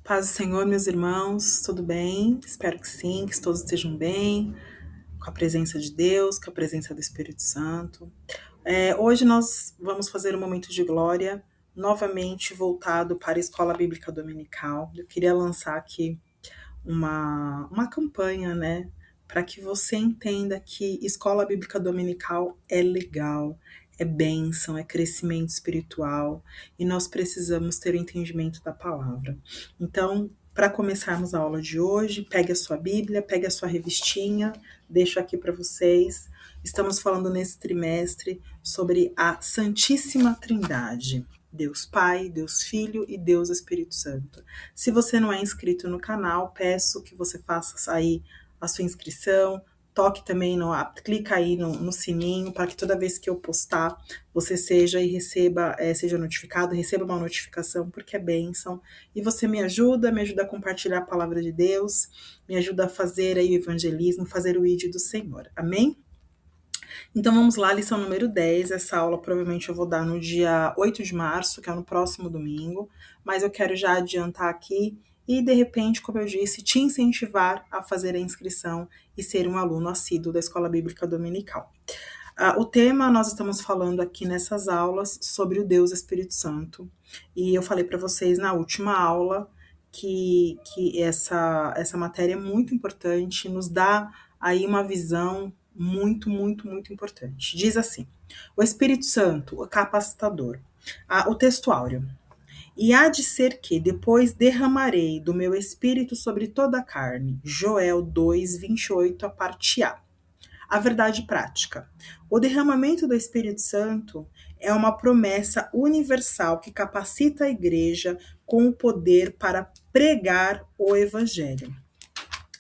Paz do Senhor, meus irmãos, tudo bem? Espero que todos estejam bem, com a presença de Deus, com a presença do Espírito Santo. Hoje nós vamos fazer um momento de glória, novamente voltado para a Escola Bíblica Dominical. Eu queria lançar aqui uma campanha, né? Para que você entenda que Escola Bíblica Dominical é legal, é bênção, é crescimento espiritual e nós precisamos ter o entendimento da palavra. Então, para começarmos a aula de hoje, pegue a sua Bíblia, pegue a sua revistinha, deixo aqui para vocês. Estamos falando nesse trimestre sobre a Santíssima Trindade. Deus Pai, Deus Filho e Deus Espírito Santo. Se você não é inscrito no canal, peço que você faça aí a sua inscrição, toque também clica aí no sininho para que toda vez que eu postar, você seja e receba, seja notificado, receba uma notificação, porque é bênção. E você me ajuda a compartilhar a palavra de Deus, me ajuda a fazer aí o evangelismo, fazer o ID do Senhor. Amém? Então vamos lá, lição número 10. Essa aula provavelmente eu vou dar no dia 8 de março, que é no próximo domingo, mas eu quero já adiantar aqui e, de repente, como eu disse, te incentivar a fazer a inscrição e ser um aluno assíduo da Escola Bíblica Dominical. O tema, nós estamos falando aqui nessas aulas sobre o Deus Espírito Santo, e eu falei para vocês na última aula que essa matéria é muito importante, nos dá aí uma visão muito importante. Diz assim: o Espírito Santo, o capacitador. O texto áureo. E há de ser que depois derramarei do meu espírito sobre toda a carne. Joel 2:28, a parte A. A verdade prática. O derramamento do Espírito Santo é uma promessa universal que capacita a igreja com o poder para pregar o evangelho.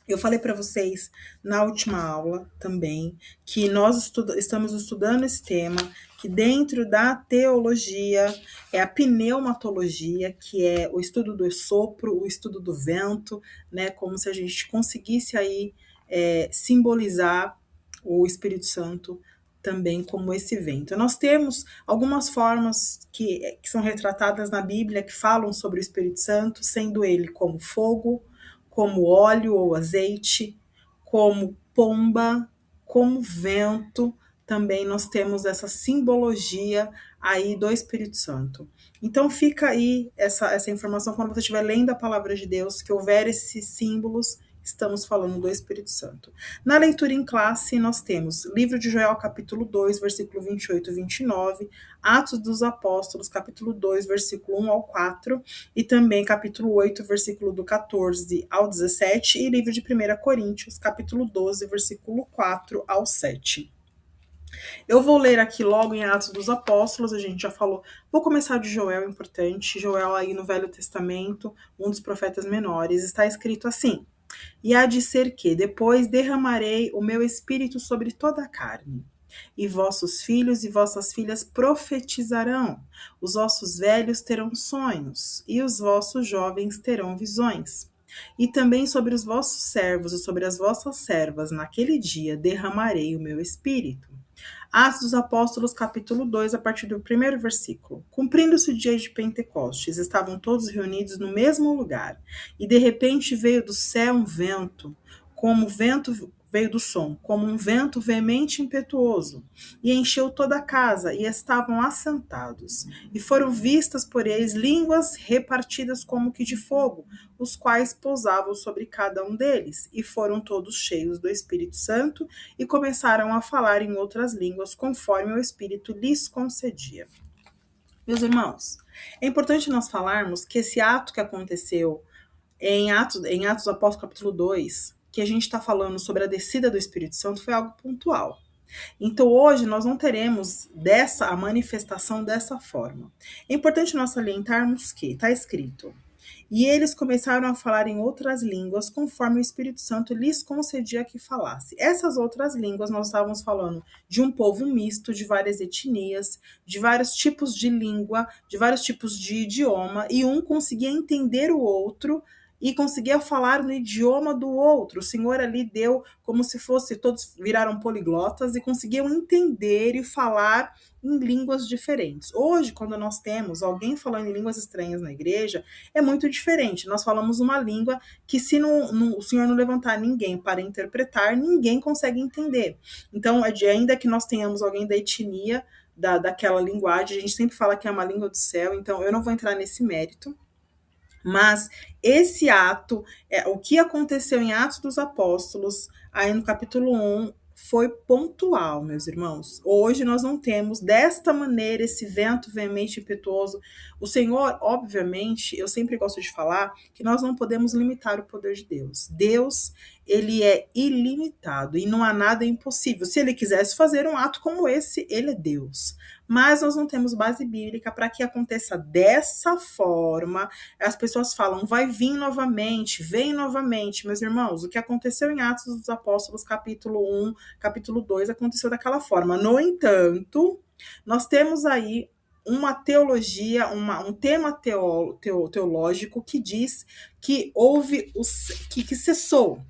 Eu falei para vocês na última aula também que nós estamos estudando esse tema, que dentro da teologia é a pneumatologia, que é o estudo do sopro, o estudo do vento, né? Como se a gente conseguisse aí simbolizar o Espírito Santo também como esse vento. Nós temos algumas formas que são retratadas na Bíblia que falam sobre o Espírito Santo, sendo ele como fogo, como óleo ou azeite, como pomba, como vento. Também nós temos essa simbologia aí do Espírito Santo. Então fica aí essa informação quando você estiver lendo a palavra de Deus, que houver esses símbolos, estamos falando do Espírito Santo. Na leitura em classe, nós temos livro de Joel, capítulo 2, versículo 28 e 29, Atos dos Apóstolos, capítulo 2, versículo 1 ao 4, e também capítulo 8, versículo do 14 ao 17, e livro de 1 Coríntios, capítulo 12, versículo 4 ao 7. Eu vou ler aqui logo em Atos dos Apóstolos, a gente já falou. Vou começar de Joel, importante. Joel aí no Velho Testamento, um dos profetas menores, está escrito assim: e há de ser que depois derramarei o meu espírito sobre toda a carne. E vossos filhos e vossas filhas profetizarão, os vossos velhos terão sonhos, e os vossos jovens terão visões. E também sobre os vossos servos e sobre as vossas servas, naquele dia derramarei o meu espírito. Atos dos Apóstolos, capítulo 2, a partir do primeiro versículo. Cumprindo-se o dia de Pentecostes, estavam todos reunidos no mesmo lugar, e de repente veio do céu um vento, como vento veio do som, como um vento veemente e impetuoso, e encheu toda a casa, e estavam assentados. E foram vistas por eles línguas repartidas como que de fogo, os quais pousavam sobre cada um deles, e foram todos cheios do Espírito Santo, e começaram a falar em outras línguas, conforme o Espírito lhes concedia. Meus irmãos, é importante nós falarmos que esse ato que aconteceu em Atos dos Apóstolos, capítulo 2, que a gente está falando sobre a descida do Espírito Santo, foi algo pontual. Então hoje nós não teremos a manifestação dessa forma. É importante nós salientarmos que está escrito: e eles começaram a falar em outras línguas, conforme o Espírito Santo lhes concedia que falasse. Essas outras línguas, nós estávamos falando de um povo misto, de várias etnias, de vários tipos de língua, de vários tipos de idioma, e um conseguia entender o outro, e conseguia falar no idioma do outro. O Senhor ali deu como se fosse, todos viraram poliglotas e conseguiam entender e falar em línguas diferentes. Hoje, quando nós temos alguém falando em línguas estranhas na igreja, é muito diferente. Nós falamos uma língua que, se o Senhor não levantar ninguém para interpretar, ninguém consegue entender. Então, ainda que nós tenhamos alguém da etnia daquela linguagem, a gente sempre fala que é uma língua do céu, então eu não vou entrar nesse mérito. Mas esse ato, o que aconteceu em Atos dos Apóstolos, aí no capítulo 1, foi pontual, meus irmãos. Hoje nós não temos desta maneira esse vento veemente e impetuoso. O Senhor, obviamente, eu sempre gosto de falar que nós não podemos limitar o poder de Deus. Deus, ele é ilimitado e não há nada impossível. Se ele quisesse fazer um ato como esse, ele é Deus. Mas nós não temos base bíblica para que aconteça dessa forma. As pessoas falam, vai vir novamente, vem novamente. Meus irmãos, o que aconteceu em Atos dos Apóstolos, capítulo 1, capítulo 2, aconteceu daquela forma. No entanto, nós temos aí uma teologia, um tema teológico que diz que houve, que cessou.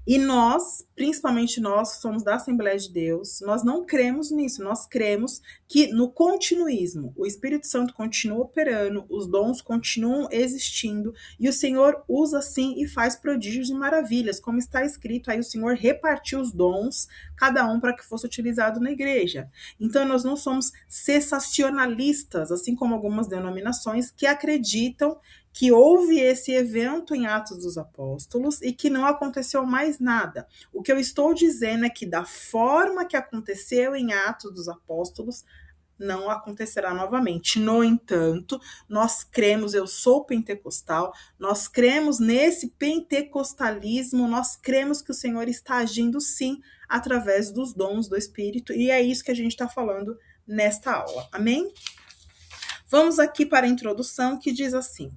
E nós, principalmente nós que somos da Assembleia de Deus, nós não cremos nisso, nós cremos que no continuismo, o Espírito Santo continua operando, os dons continuam existindo, e o Senhor usa sim e faz prodígios e maravilhas, como está escrito aí, o Senhor repartiu os dons, cada um para que fosse utilizado na igreja. Então nós não somos cessacionalistas, assim como algumas denominações que acreditam que houve esse evento em Atos dos Apóstolos e que não aconteceu mais nada. O que eu estou dizendo é que da forma que aconteceu em Atos dos Apóstolos, não acontecerá novamente. No entanto, nós cremos, eu sou pentecostal, nós cremos nesse pentecostalismo, nós cremos que o Senhor está agindo sim através dos dons do Espírito, e é isso que a gente está falando nesta aula. Amém? Vamos aqui para a introdução, que diz assim: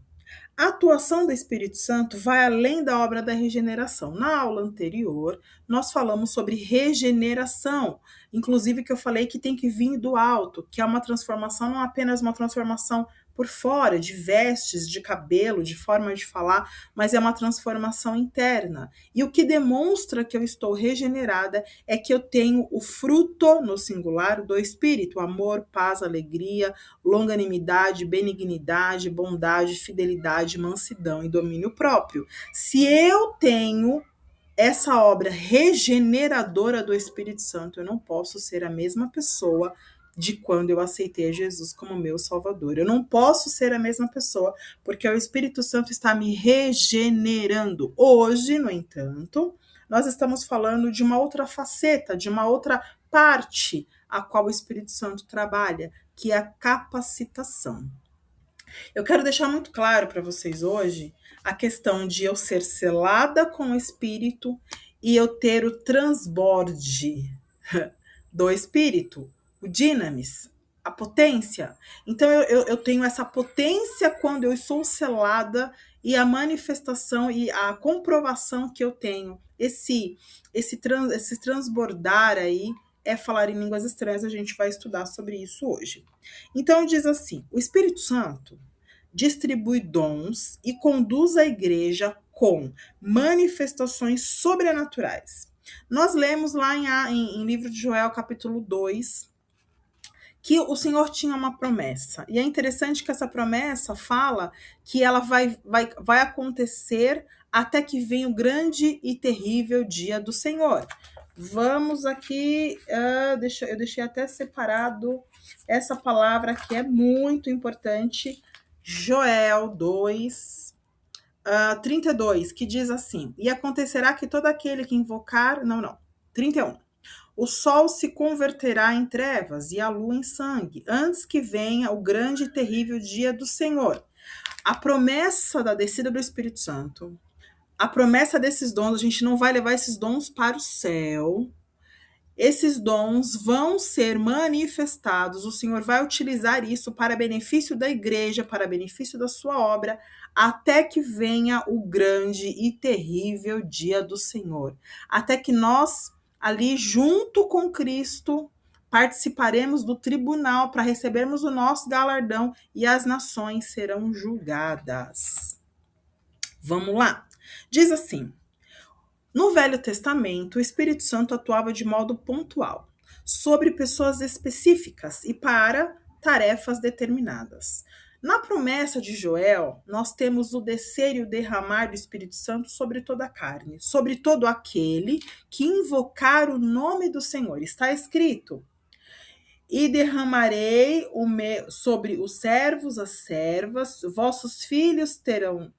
a atuação do Espírito Santo vai além da obra da regeneração. Na aula anterior, nós falamos sobre regeneração, inclusive que eu falei que tem que vir do alto, que é uma transformação, não apenas uma transformação por fora, de vestes, de cabelo, de forma de falar, mas é uma transformação interna. E o que demonstra que eu estou regenerada é que eu tenho o fruto, no singular, do Espírito: amor, paz, alegria, longanimidade, benignidade, bondade, fidelidade, mansidão e domínio próprio. Se eu tenho essa obra regeneradora do Espírito Santo, eu não posso ser a mesma pessoa de quando eu aceitei Jesus como meu Salvador. Eu não posso ser a mesma pessoa, porque o Espírito Santo está me regenerando. Hoje, no entanto, nós estamos falando de uma outra faceta, de uma outra parte a qual o Espírito Santo trabalha, que é a capacitação. Eu quero deixar muito claro para vocês hoje a questão de eu ser selada com o Espírito e eu ter o transborde do Espírito, o dinamis, a potência. Então eu tenho essa potência quando eu sou selada, e a manifestação e a comprovação que eu tenho, esse transbordar aí, é falar em línguas estranhas. A gente vai estudar sobre isso hoje. Então diz assim: o Espírito Santo distribui dons e conduz a igreja com manifestações sobrenaturais. Nós lemos lá em livro de Joel, capítulo 2, que o Senhor tinha uma promessa. E é interessante que essa promessa fala que ela vai acontecer até que venha o grande e terrível dia do Senhor. Vamos aqui, eu deixei até separado essa palavra que é muito importante, Joel 2, 32, que diz assim: e acontecerá que todo aquele que invocar... 31. O sol se converterá em trevas e a lua em sangue, antes que venha o grande e terrível dia do Senhor. A promessa da descida do Espírito Santo, a promessa desses dons, a gente não vai levar esses dons para o céu. Esses dons vão ser manifestados, o Senhor vai utilizar isso para benefício da igreja, para benefício da sua obra, até que venha o grande e terrível dia do Senhor. Até que nós, ali junto com Cristo, participaremos do tribunal para recebermos o nosso galardão e as nações serão julgadas. Vamos lá? Diz assim: no Velho Testamento, o Espírito Santo atuava de modo pontual, sobre pessoas específicas e para tarefas determinadas. Na promessa de Joel, nós temos o descer e o derramar do Espírito Santo sobre toda a carne, sobre todo aquele que invocar o nome do Senhor. Está escrito: e derramarei sobre os servos, as servas, vossos filhos terão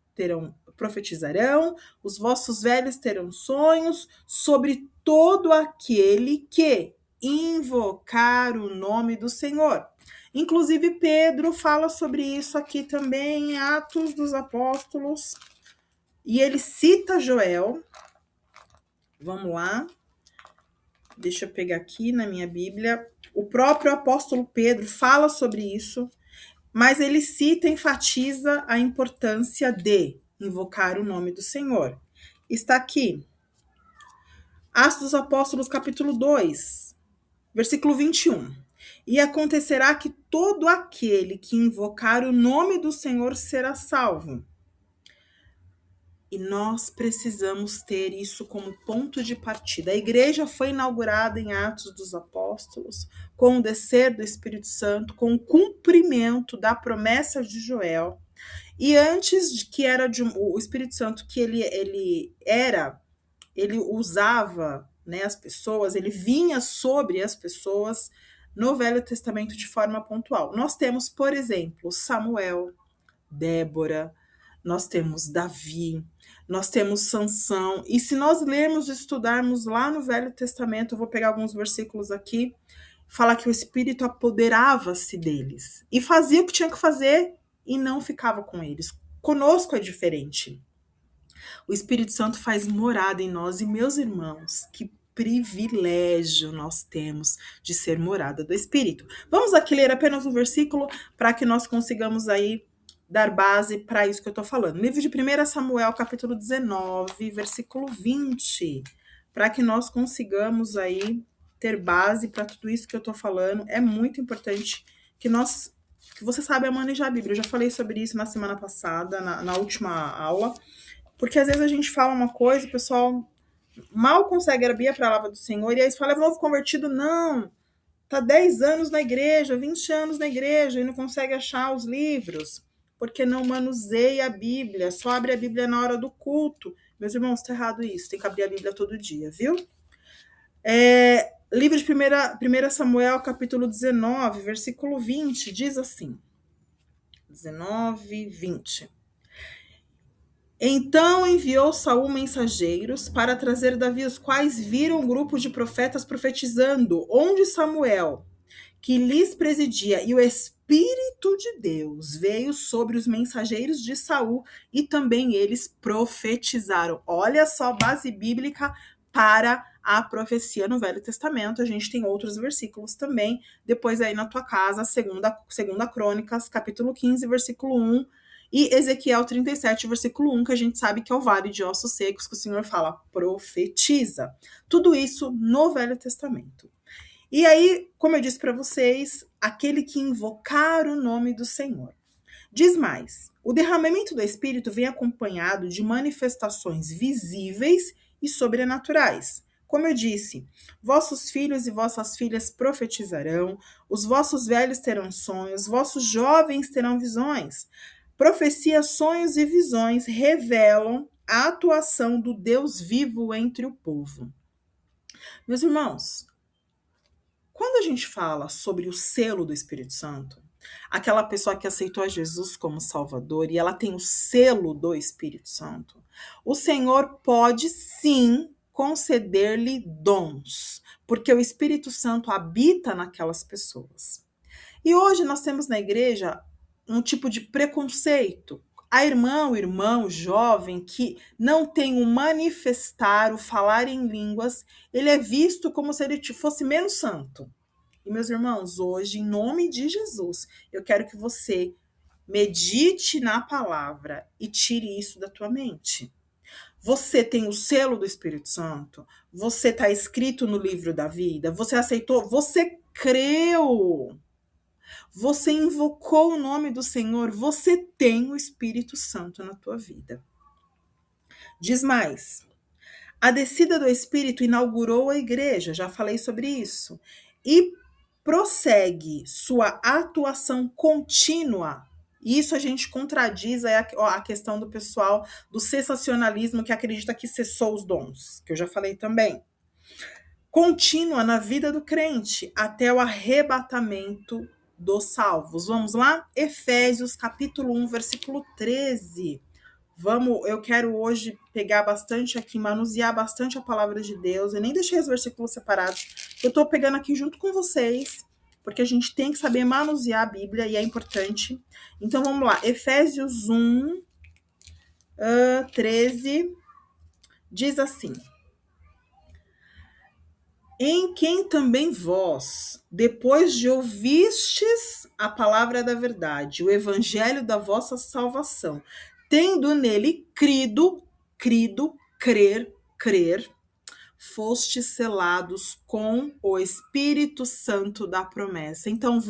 profetizarão, os vossos velhos terão sonhos, sobre todo aquele que invocar o nome do Senhor. Inclusive Pedro fala sobre isso aqui também em Atos dos Apóstolos, e ele cita Joel. Vamos lá. Deixa eu pegar aqui na minha Bíblia. O próprio apóstolo Pedro fala sobre isso, mas ele cita, enfatiza a importância de invocar o nome do Senhor. Está aqui, Atos dos Apóstolos, capítulo 2, versículo 21. E acontecerá que todo aquele que invocar o nome do Senhor será salvo. E nós precisamos ter isso como ponto de partida. A igreja foi inaugurada em Atos dos Apóstolos, com o descer do Espírito Santo, com o cumprimento da promessa de Joel. E antes de que era o Espírito Santo que ele usava, né, as pessoas, ele vinha sobre as pessoas no Velho Testamento de forma pontual. Nós temos, por exemplo, Samuel, Débora, nós temos Davi, nós temos Sansão, e se nós lermos e estudarmos lá no Velho Testamento, eu vou pegar alguns versículos aqui, fala que o Espírito apoderava-se deles, e fazia o que tinha que fazer, e não ficava com eles. Conosco é diferente. O Espírito Santo faz morada em nós, e meus irmãos, que privilégio nós temos de ser morada do Espírito. Vamos aqui ler apenas um versículo, para que nós consigamos aí dar base para isso que eu estou falando. Livro de 1 Samuel, capítulo 19, versículo 20, para que nós consigamos aí ter base para tudo isso que eu estou falando. É muito importante que você saiba manejar a Bíblia. Eu já falei sobre isso na semana passada, na última aula, porque às vezes a gente fala uma coisa, o pessoal mal consegue abrir a palavra do Senhor, e aí fala, é novo convertido, não, tá 10 anos na igreja, 20 anos na igreja, e não consegue achar os livros, porque não manuseia a Bíblia, só abre a Bíblia na hora do culto. Meus irmãos, tá errado isso, tem que abrir a Bíblia todo dia, viu? Livro de 1 Samuel, capítulo 19, versículo 20, diz assim, 19, 20. Então enviou Saul mensageiros para trazer Davi, os quais viram um grupo de profetas profetizando, onde Samuel, que lhes presidia, e o Espírito de Deus veio sobre os mensageiros de Saul, e também eles profetizaram. Olha só, base bíblica para a profecia no Velho Testamento. A gente tem outros versículos também, depois aí na tua casa, segunda Crônicas, capítulo 15, versículo 1, e Ezequiel 37, versículo 1, que a gente sabe que é o vale de ossos secos, que o Senhor fala, profetiza. Tudo isso no Velho Testamento. E aí, como eu disse para vocês, aquele que invocar o nome do Senhor. Diz mais, o derramamento do Espírito vem acompanhado de manifestações visíveis e sobrenaturais. Como eu disse, vossos filhos e vossas filhas profetizarão, os vossos velhos terão sonhos, vossos jovens terão visões. Profecia, sonhos e visões revelam a atuação do Deus vivo entre o povo. Meus irmãos, quando a gente fala sobre o selo do Espírito Santo, aquela pessoa que aceitou a Jesus como Salvador e ela tem o selo do Espírito Santo, o Senhor pode sim conceder-lhe dons, porque o Espírito Santo habita naquelas pessoas. E hoje nós temos na igreja um tipo de preconceito. A irmã, o irmão, o jovem que não tem o manifestar, o falar em línguas, ele é visto como se ele fosse menos santo. E meus irmãos, hoje, em nome de Jesus, eu quero que você medite na palavra e tire isso da tua mente. Você tem o selo do Espírito Santo, você está escrito no livro da vida, você aceitou, você creu. Você invocou o nome do Senhor, você tem o Espírito Santo na tua vida. Diz mais: a descida do Espírito inaugurou a igreja, já falei sobre isso, e prossegue sua atuação contínua. Isso a gente contradiz a questão do pessoal do cessacionalismo que acredita que cessou os dons, que eu já falei também. Contínua na vida do crente até o arrebatamento dos salvos. Vamos lá? Efésios capítulo 1, versículo 13. Eu quero hoje pegar bastante aqui, manusear bastante a palavra de Deus. Eu nem deixei os versículos separados. Eu estou pegando aqui junto com vocês, porque a gente tem que saber manusear a Bíblia e é importante. Então vamos lá. Efésios 1, 13, diz assim: em quem também vós, depois de ouvistes a palavra da verdade, o evangelho da vossa salvação, tendo nele crer, fostes selados com o Espírito Santo da promessa. Então,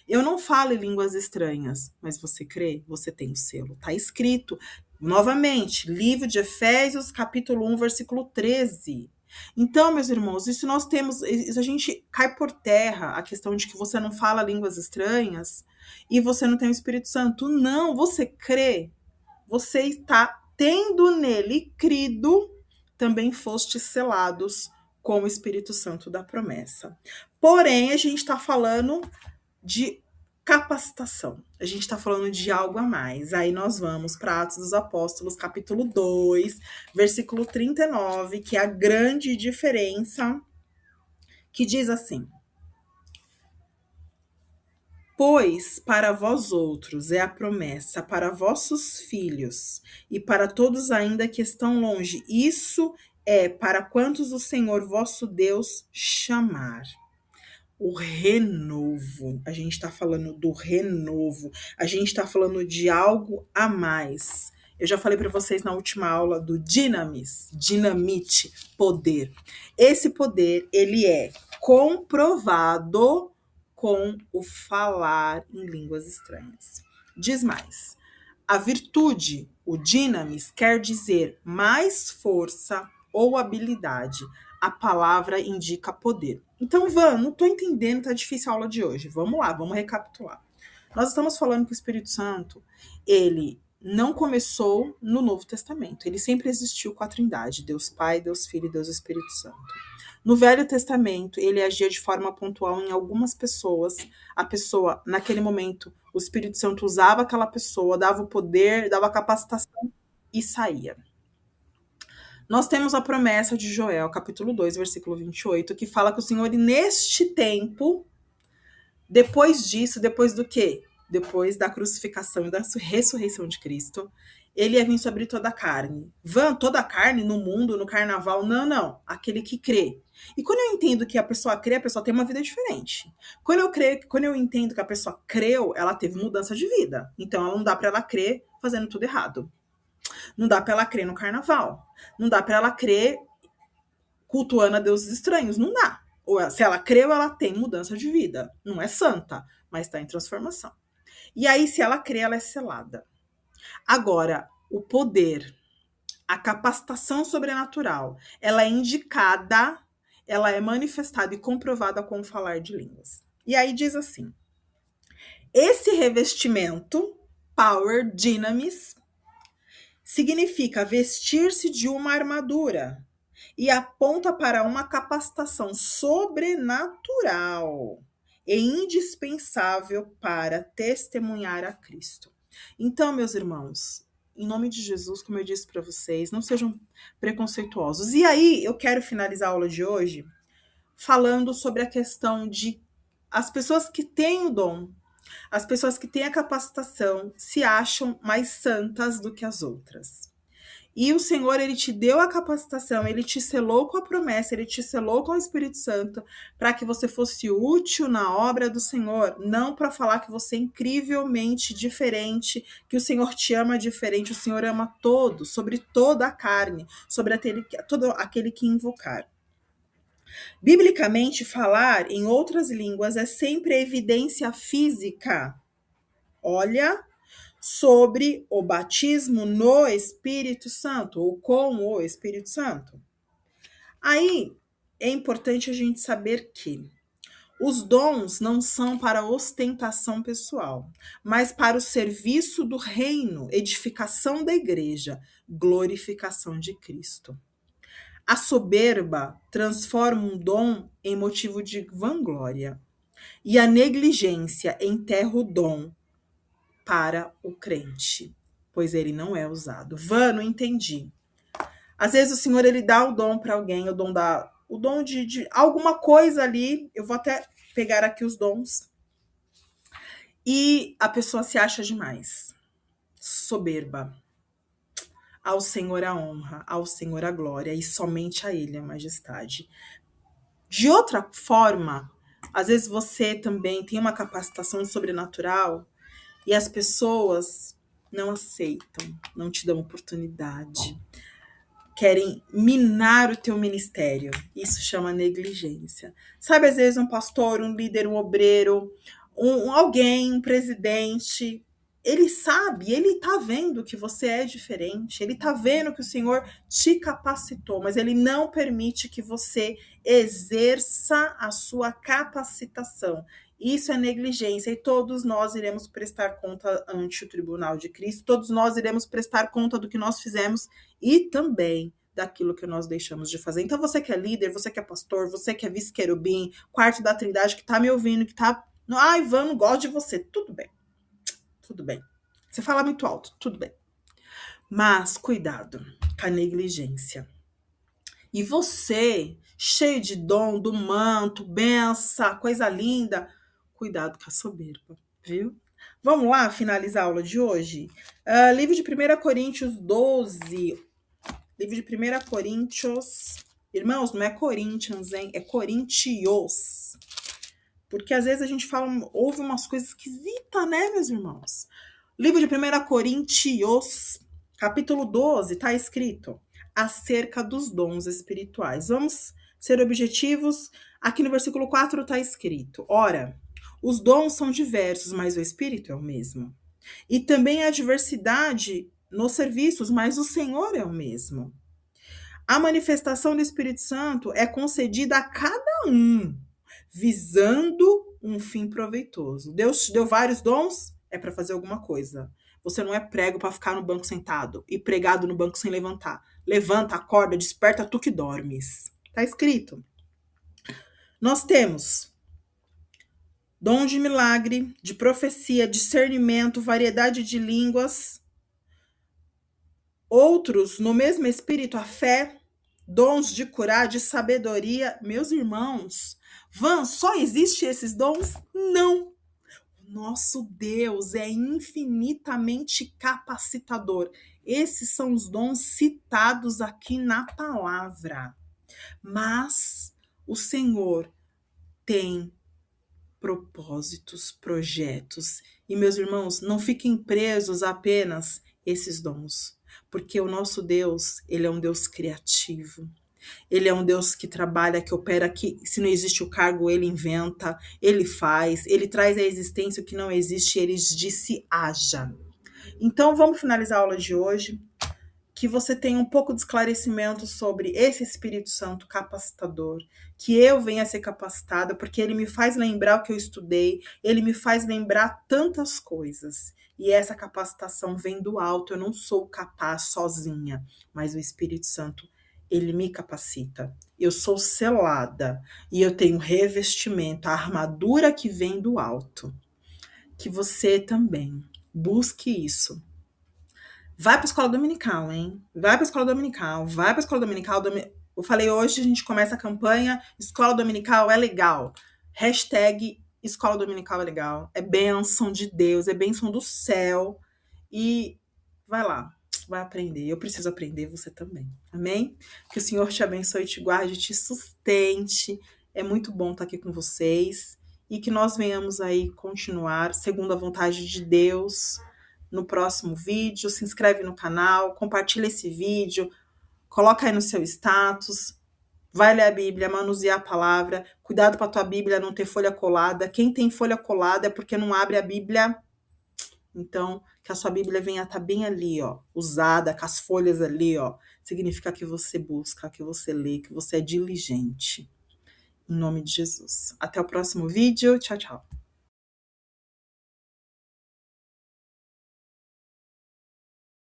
eu não falo em línguas estranhas, mas você crê, você tem o selo. Está escrito, novamente, livro de Efésios, capítulo 1, versículo 13. Então, meus irmãos, isso a gente cai por terra a questão de que você não fala línguas estranhas e você não tem o Espírito Santo. Não, você crê, você está tendo nele crido, também fostes selados com o Espírito Santo da promessa. Porém, a gente está falando de capacitação. A gente está falando de algo a mais. Aí nós vamos para Atos dos Apóstolos, capítulo 2, versículo 39, que é a grande diferença, que diz assim: pois para vós outros é a promessa, para vossos filhos e para todos ainda que estão longe. Isso é para quantos o Senhor vosso Deus chamar. O renovo. A gente está falando do renovo. A gente está falando de algo a mais. Eu já falei para vocês na última aula do dinamite, poder. Esse poder, ele é comprovado com o falar em línguas estranhas. Diz mais: a virtude, o dinamis, quer dizer mais força ou habilidade. A palavra indica poder. Então, não estou entendendo, tá difícil a aula de hoje. Vamos lá, vamos recapitular. Nós estamos falando que o Espírito Santo, ele não começou no Novo Testamento. Ele sempre existiu com a Trindade, Deus Pai, Deus Filho e Deus Espírito Santo. No Velho Testamento, ele agia de forma pontual em algumas pessoas. A pessoa, naquele momento, o Espírito Santo usava aquela pessoa, dava o poder, dava a capacitação e saía. Nós temos a promessa de Joel, capítulo 2, versículo 28, que fala que o Senhor, neste tempo, depois disso, depois do quê? Depois da crucificação e da ressurreição de Cristo, ele ia vir sobre toda a carne. Toda a carne no mundo, no carnaval? Não. Aquele que crê. E quando eu entendo que a pessoa crê, a pessoa tem uma vida diferente. Quando eu entendo que a pessoa creu, ela teve mudança de vida. Então, não dá para ela crer fazendo tudo errado. Não dá para ela crer no carnaval. Não dá para ela crer cultuando a deuses estranhos. Não dá. Ou se ela creu, ela tem mudança de vida. Não é santa, mas está em transformação. E aí, se ela crê, ela é selada. Agora, o poder, a capacitação sobrenatural, ela é indicada, ela é manifestada e comprovada com o falar de línguas. E aí diz assim: esse revestimento, power, dynamis, significa vestir-se de uma armadura e aponta para uma capacitação sobrenatural e indispensável para testemunhar a Cristo. Então, meus irmãos, em nome de Jesus, como eu disse para vocês, não sejam preconceituosos. E aí, eu quero finalizar a aula de hoje falando sobre a questão de as pessoas que têm o dom, as pessoas que têm a capacitação, se acham mais santas do que as outras. E o Senhor, ele te deu a capacitação, ele te selou com a promessa, ele te selou com o Espírito Santo para que você fosse útil na obra do Senhor, não para falar que você é incrivelmente diferente, que o Senhor te ama diferente, o Senhor ama todos, sobre toda a carne, sobre todo aquele que invocar. Biblicamente, falar em outras línguas é sempre evidência física. Olha, sobre o batismo no Espírito Santo, ou com o Espírito Santo. Aí é importante a gente saber que os dons não são para ostentação pessoal, mas para o serviço do reino, edificação da igreja, glorificação de Cristo. A soberba transforma um dom em motivo de vanglória, e a negligência enterra o dom para o crente, pois ele não é usado. Não entendi. Às vezes o Senhor ele dá o dom para alguém, o dom de alguma coisa ali. Eu vou até pegar aqui os dons. E a pessoa se acha demais. Soberba. Ao Senhor a honra, ao Senhor a glória, e somente a Ele a majestade. De outra forma, às vezes você também tem uma capacitação sobrenatural e as pessoas não aceitam, não te dão oportunidade. Querem minar o teu ministério. Isso chama negligência. Sabe, às vezes um pastor, um líder, um obreiro, alguém, um presidente, ele sabe, ele tá vendo que você é diferente, ele tá vendo que o Senhor te capacitou, mas ele não permite que você exerça a sua capacitação. Isso é negligência e todos nós iremos prestar conta ante o tribunal de Cristo, todos nós iremos prestar conta do que nós fizemos e também daquilo que nós deixamos de fazer. Então você que é líder, você que é pastor, você que é vice-querubim, quarto da Trindade, que tá me ouvindo, que tá... Ai, Ivan, não gosto de você. Tudo bem. Tudo bem. Você fala muito alto. Tudo bem. Mas cuidado com a negligência. E você, cheio de dom, do manto, benção, coisa linda, cuidado com a soberba, viu? Vamos lá finalizar a aula de hoje? Livro de 1 Coríntios 12. Livro de 1 Coríntios. Irmãos, não é Corinthians, hein? É Coríntios. Porque às vezes a gente ouve umas coisas esquisitas, né, meus irmãos? Livro de 1 Coríntios, capítulo 12, está escrito acerca dos dons espirituais. Vamos ser objetivos. Aqui no versículo 4 está escrito: ora, os dons são diversos, mas o Espírito é o mesmo. E também há diversidade nos serviços, mas o Senhor é o mesmo. A manifestação do Espírito Santo é concedida a cada um, visando um fim proveitoso. Deus te deu vários dons, é para fazer alguma coisa. Você não é prego para ficar no banco sentado e pregado no banco sem levantar. Levanta, acorda, desperta tu que dormes. Está escrito. Nós temos dom de milagre, de profecia, discernimento, variedade de línguas. Outros, no mesmo espírito, a fé, dons de curar, de sabedoria. Meus irmãos, só existe esses dons? Não. Nosso Deus é infinitamente capacitador. Esses são os dons citados aqui na palavra. Mas o Senhor tem propósitos, projetos. E, meus irmãos, não fiquem presos a apenas esses dons. Porque o nosso Deus, ele é um Deus criativo. Ele é um Deus que trabalha, que opera, que se não existe o cargo, ele inventa, ele faz, ele traz à existência o que não existe, ele disse haja. Então, vamos finalizar a aula de hoje, que você tenha um pouco de esclarecimento sobre esse Espírito Santo capacitador, que eu venha a ser capacitada, porque ele me faz lembrar o que eu estudei, ele me faz lembrar tantas coisas. E essa capacitação vem do alto, eu não sou capaz sozinha, mas o Espírito Santo, ele me capacita. Eu sou selada e eu tenho revestimento, a armadura que vem do alto. Que você também busque isso. Vai para a escola dominical, hein? Vai para a escola dominical, vai para a escola dominical. Eu falei hoje, a gente começa a campanha escola dominical é legal. Hashtag escola dominical é legal. É bênção de Deus, é bênção do céu. E vai lá, vai aprender. Eu preciso aprender, você também. Amém? Que o Senhor te abençoe, te guarde, te sustente. É muito bom estar aqui com vocês. E que nós venhamos aí continuar, segundo a vontade de Deus, no próximo vídeo. Se inscreve no canal, compartilha esse vídeo, coloca aí no seu status, vai ler a Bíblia, manusear a palavra. Cuidado para a tua Bíblia não ter folha colada. Quem tem folha colada é porque não abre a Bíblia Então, que a sua Bíblia venha estar bem ali, ó, usada, com as folhas ali, ó, significa que você busca, que você lê, que você é diligente. Em nome de Jesus. Até o próximo vídeo. Tchau, tchau.